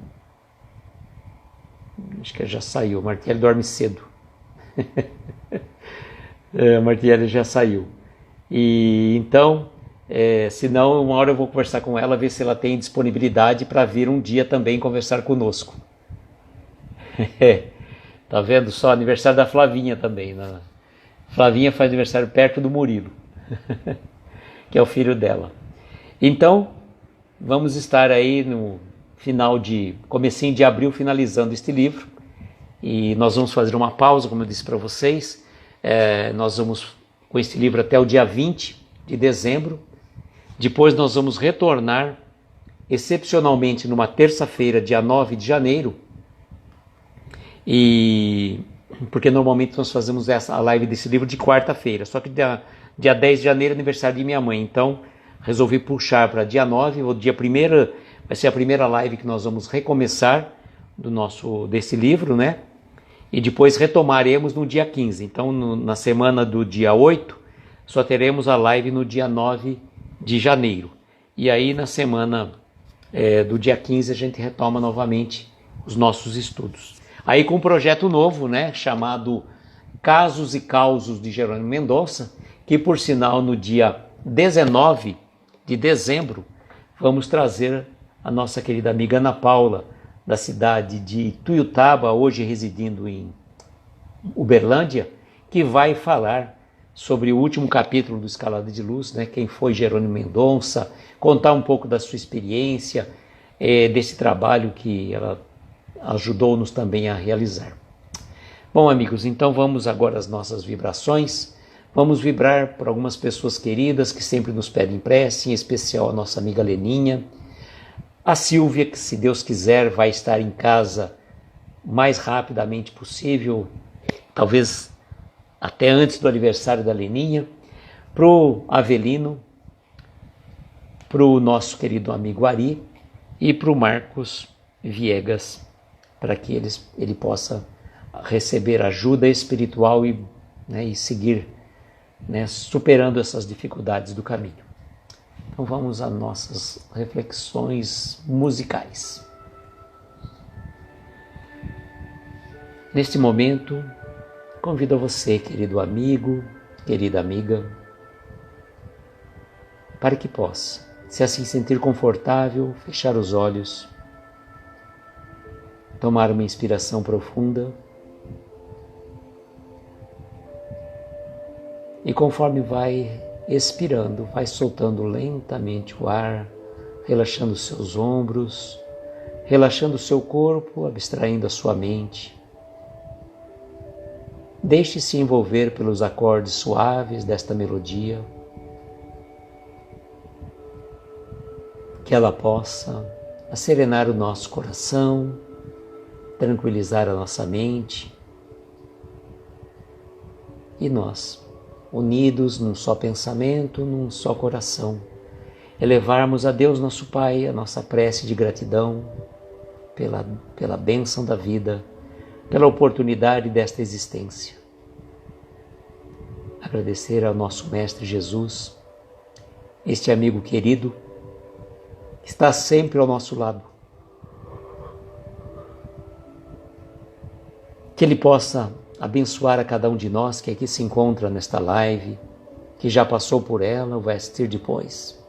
Acho que ela já saiu. A Martiele dorme cedo. A Martiele já saiu. E então, se não, uma hora eu vou conversar com ela, ver se ela tem disponibilidade para vir um dia também conversar conosco. Tá vendo só? Aniversário da Flavinha também, né? Flavinha faz aniversário perto do Murilo, que é o filho dela. Então, vamos estar aí no comecinho de abril, finalizando este livro. E nós vamos fazer uma pausa, como eu disse para vocês. Nós vamos com este livro até o dia 20 de dezembro. Depois nós vamos retornar, excepcionalmente, numa terça-feira, dia 9 de janeiro. Porque normalmente nós fazemos a live desse livro de quarta-feira. Só que dia 10 de janeiro é aniversário de minha mãe. Então, resolvi puxar para dia 9. O dia 1º vai ser a primeira live que nós vamos recomeçar desse livro, né? E depois retomaremos no dia 15. Então, na semana do dia 8, só teremos a live no dia 9 de janeiro. E aí, na semana do dia 15, a gente retoma novamente os nossos estudos. Aí com um projeto novo, né, chamado Casos e Causos de Jerônimo Mendonça, que, por sinal, no dia 19 de dezembro, vamos trazer a nossa querida amiga Ana Paula, da cidade de Tuiutaba, hoje residindo em Uberlândia, que vai falar sobre o último capítulo do Escalada de Luz, né? Quem foi Jerônimo Mendonça, contar um pouco da sua experiência, desse trabalho que ela ajudou-nos também a realizar. Bom, amigos, então vamos agora às nossas vibrações. Vamos vibrar por algumas pessoas queridas que sempre nos pedem prece, em especial a nossa amiga Leninha, a Silvia, que, se Deus quiser, vai estar em casa o mais rapidamente possível, talvez até antes do aniversário da Leninha, para o Avelino, para o nosso querido amigo Ari e para o Marcos Viegas para que ele possa receber ajuda espiritual e seguir, superando essas dificuldades do caminho. Então vamos às nossas reflexões musicais. Neste momento, convido a você, querido amigo, querida amiga, para que possa, se assim sentir confortável, fechar os olhos, tomar uma inspiração profunda e conforme vai expirando, vai soltando lentamente o ar, relaxando os seus ombros, relaxando o seu corpo, abstraindo a sua mente. Deixe-se envolver pelos acordes suaves desta melodia, que ela possa acerenar o nosso coração, tranquilizar a nossa mente e nós, unidos num só pensamento, num só coração, elevarmos a Deus nosso Pai a nossa prece de gratidão pela bênção da vida, pela oportunidade desta existência. Agradecer ao nosso Mestre Jesus, este amigo querido, que está sempre ao nosso lado. Que Ele possa abençoar a cada um de nós que aqui se encontra nesta live, que já passou por ela ou vai assistir depois.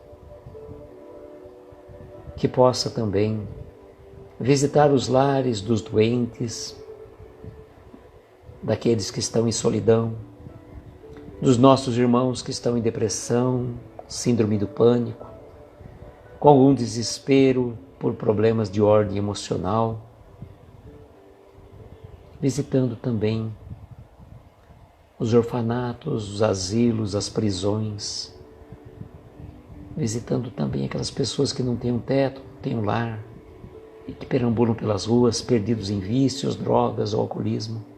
Que possa também visitar os lares dos doentes, daqueles que estão em solidão, dos nossos irmãos que estão em depressão, síndrome do pânico, com algum desespero por problemas de ordem emocional, visitando também os orfanatos, os asilos, as prisões, visitando também aquelas pessoas que não têm um teto, não têm um lar, e que perambulam pelas ruas perdidos em vícios, drogas ou alcoolismo.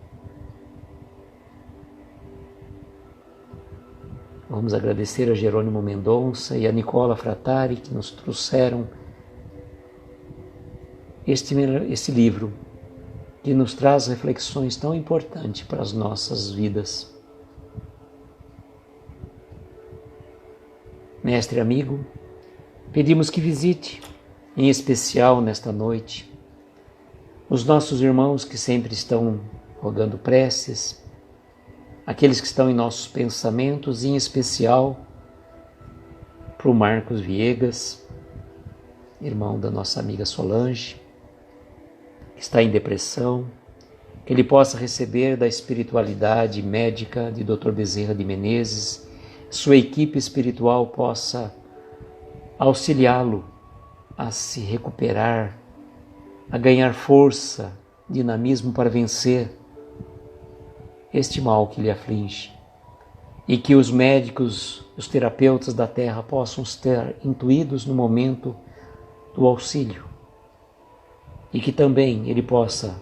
Vamos agradecer a Jerônimo Mendonça e a Nicola Fratari que nos trouxeram este livro, que nos traz reflexões tão importantes para as nossas vidas. Mestre amigo, pedimos que visite, em especial nesta noite, os nossos irmãos que sempre estão rogando preces, aqueles que estão em nossos pensamentos, em especial para o Marcos Viegas, irmão da nossa amiga Solange, que está em depressão, que ele possa receber da espiritualidade médica de Dr. Bezerra de Menezes, sua equipe espiritual possa auxiliá-lo a se recuperar, a ganhar força, dinamismo para vencer este mal que lhe aflige, e que os médicos, os terapeutas da Terra possam estar intuídos no momento do auxílio, e que também ele possa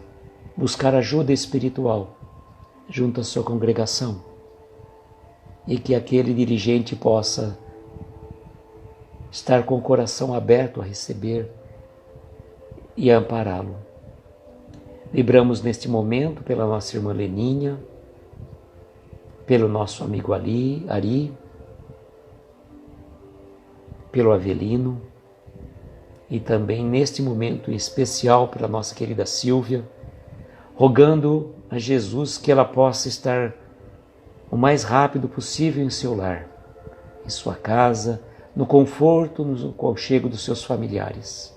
buscar ajuda espiritual junto à sua congregação, e que aquele dirigente possa estar com o coração aberto a receber e a ampará-lo. Vibramos neste momento pela nossa irmã Leninha, pelo nosso amigo Ari, pelo Avelino, e também neste momento em especial pela nossa querida Silvia, rogando a Jesus que ela possa estar o mais rápido possível em seu lar, em sua casa, no conforto, no aconchego dos seus familiares.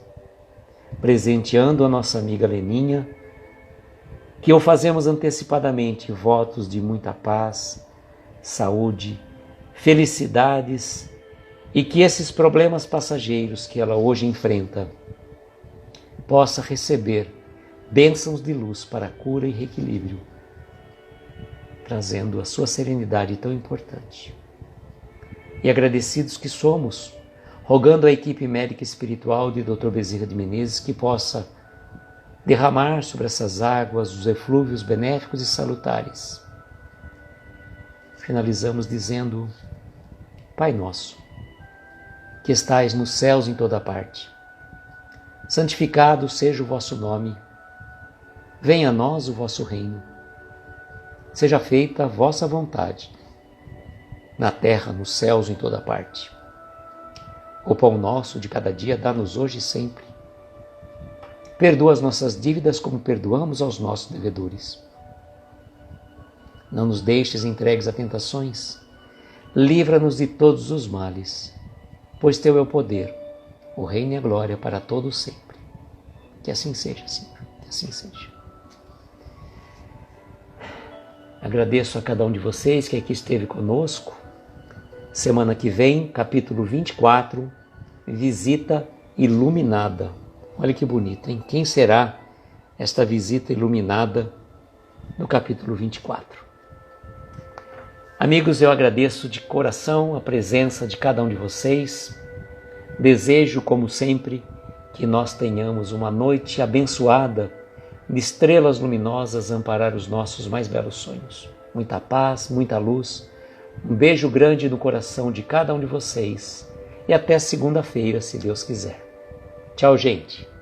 Presenteando a nossa amiga Leninha, que o fazemos antecipadamente votos de muita paz, saúde, felicidades, e que esses problemas passageiros que ela hoje enfrenta possa receber bênçãos de luz para a cura e reequilíbrio, trazendo a sua serenidade tão importante. E agradecidos que somos, rogando à equipe médica e espiritual de Dr. Bezerra de Menezes que possa derramar sobre essas águas os eflúvios benéficos e salutares. Finalizamos dizendo: Pai nosso, que estais nos céus em toda parte, santificado seja o vosso nome. Venha a nós o vosso reino. Seja feita a vossa vontade, na terra, nos céus, em toda parte. O pão nosso de cada dia dá-nos hoje e sempre. Perdoa as nossas dívidas como perdoamos aos nossos devedores. Não nos deixes entregues a tentações. Livra-nos de todos os males, pois teu é o poder, o reino e a glória para todos sempre. Que assim seja, Senhor, que assim seja. Agradeço a cada um de vocês que aqui esteve conosco. Semana que vem, capítulo 24, visita iluminada. Olha que bonito, hein? Quem será esta visita iluminada no capítulo 24? Amigos, eu agradeço de coração a presença de cada um de vocês. Desejo, como sempre, que nós tenhamos uma noite abençoada, de estrelas luminosas amparar os nossos mais belos sonhos. Muita paz, muita luz. Um beijo grande no coração de cada um de vocês. E até segunda-feira, se Deus quiser. Tchau, gente.